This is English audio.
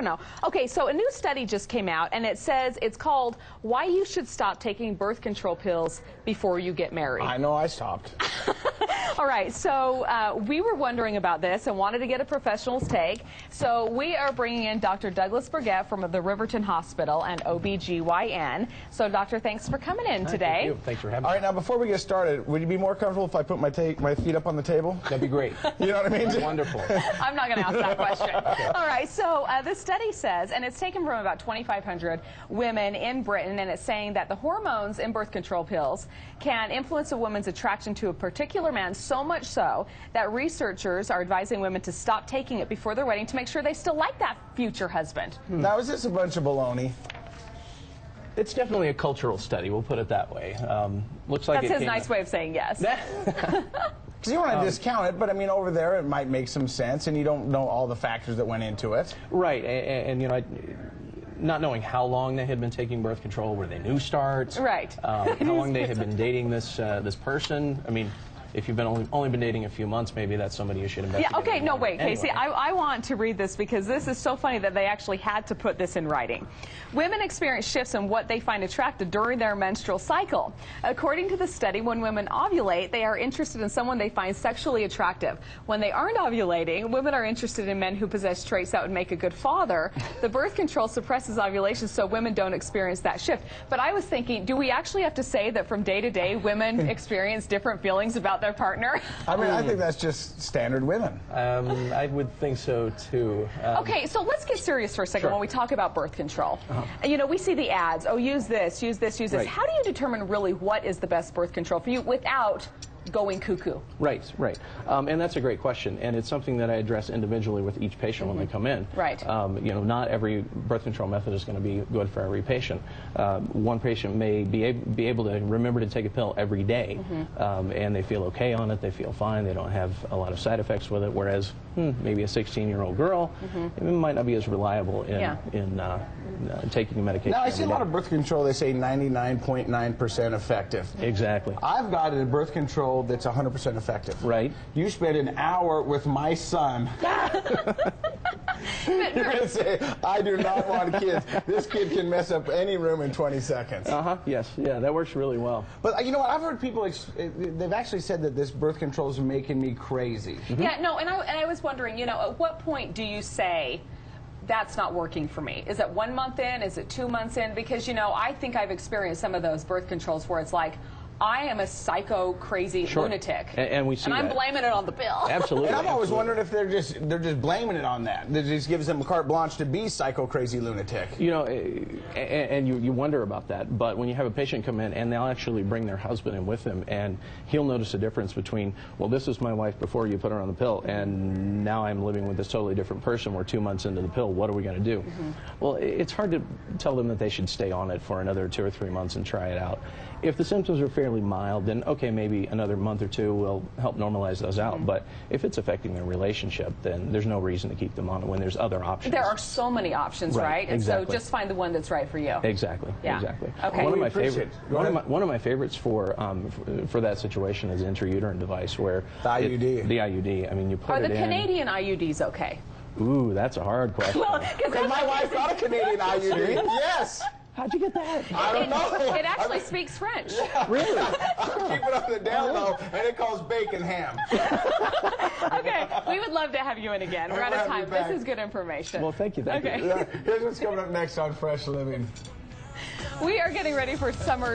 No. Okay, so a new study just came out, and it says it's called Why You Should Stop Taking Birth Control Pills Before You Get Married. I know I stopped. All right, so we were wondering about this and wanted to get a professional's take. So we are bringing in Dr. Douglas Burgett from the Riverton Hospital and OBGYN. So, Doctor, thanks for coming in today. Thank you. Thanks for having me. All right, now before we get started, would you be more comfortable if I put my feet up on the table? That'd be great. You know what I mean? Wonderful. I'm not going to ask that question. All right, so this study says, and it's taken from about 2,500 women in Britain, and it's saying that the hormones in birth control pills can influence a woman's attraction to a particular man, so much so that researchers are advising women to stop taking it before their wedding to make sure they still like that future husband. Now, is this a bunch of baloney? It's definitely a cultural study, we'll put it that way. Looks like That's his nice way of saying yes. Because you want to discount it, but I mean, over there it might make some sense, and you don't know all the factors that went into it. Right, and you know, not knowing how long they had been taking birth control, were they new starts? Right. How long they had been dating this person. I mean, if you've been only been dating a few months, maybe that's somebody you should investigate. Yeah, okay, no, wait, anyway. Casey, I want to read this because this is so funny that they actually had to put this in writing. Women experience shifts in what they find attractive during their menstrual cycle. According to the study, when women ovulate, they are interested in someone they find sexually attractive. When they aren't ovulating, women are interested in men who possess traits that would make a good father. The birth control suppresses ovulation, so women don't experience that shift. But I was thinking, do we actually have to say that from day to day, women experience different feelings about their partner? I mean, I think that's just standard women. I would think so, too. Okay, so let's get serious for a second Sure. when we talk about birth control. You know, we see the ads, oh, use this, use this, use this. Right. How do you determine really what is the best birth control for you without going cuckoo? Right, right. And that's a great question, and it's something that I address individually with each patient when they come in. Right. You know, not every birth control method is going to be good for every patient. One patient may be able to remember to take a pill every day, and they feel okay on it, they feel fine, they don't have a lot of side effects with it, whereas maybe a 16-year-old girl it might not be as reliable in taking the medication. Now, I see a every lot day. of birth control, they say 99.9% effective. Exactly. I've got a birth control that's 100% effective. Right. You spent an hour with my son. You're going to say, I do not want kids. This kid can mess up any room in 20 seconds. Yes, yeah, that works really well. But you know what, I've heard people, they've actually said that this birth control is making me crazy. Yeah, no, and I was wondering, you know, at what point do you say, that's not working for me? Is it 1 month in? Is it 2 months in? Because, you know, I think I've experienced some of those birth controls where it's like, I am a psycho, crazy lunatic, and we see and I'm that. blaming it on the pill. Absolutely. And I'm always absolutely. wondering if they're just blaming it on that. That just gives them a carte blanche to be psycho, crazy lunatic. You know, and you wonder about that, but when you have a patient come in and they'll actually bring their husband in with them, and he'll notice a difference between, well, this is my wife before you put her on the pill, and now I'm living with this totally different person. We're 2 months into the pill. What are we going to do? Well, it's hard to tell them that they should stay on it for another 2 or 3 months and try it out. If the symptoms are fairly mild, then okay, maybe another month or two will help normalize those out. But if it's affecting their relationship, then there's no reason to keep them on it when there's other options. There are so many options, right? And exactly. so just find the one that's right for you. Exactly. Yeah. Exactly. Okay. One of We my appreciate favorites. One of my favorites for that situation is an intrauterine device where The IUD. The IUD. I mean, you put Are it the in. Canadian IUDs okay? Ooh, that's a hard question. Well, Because my wife got a Canadian IUD. Yes. How'd you get that? I don't know. It actually speaks French. Really? Keep it on the down low, and it calls bacon ham. Okay, we would love to have you in again. We're out of We'll have you time. back. This is good information. Well, thank you. Thank you. Here's what's coming up next on Fresh Living. We are getting ready for summer.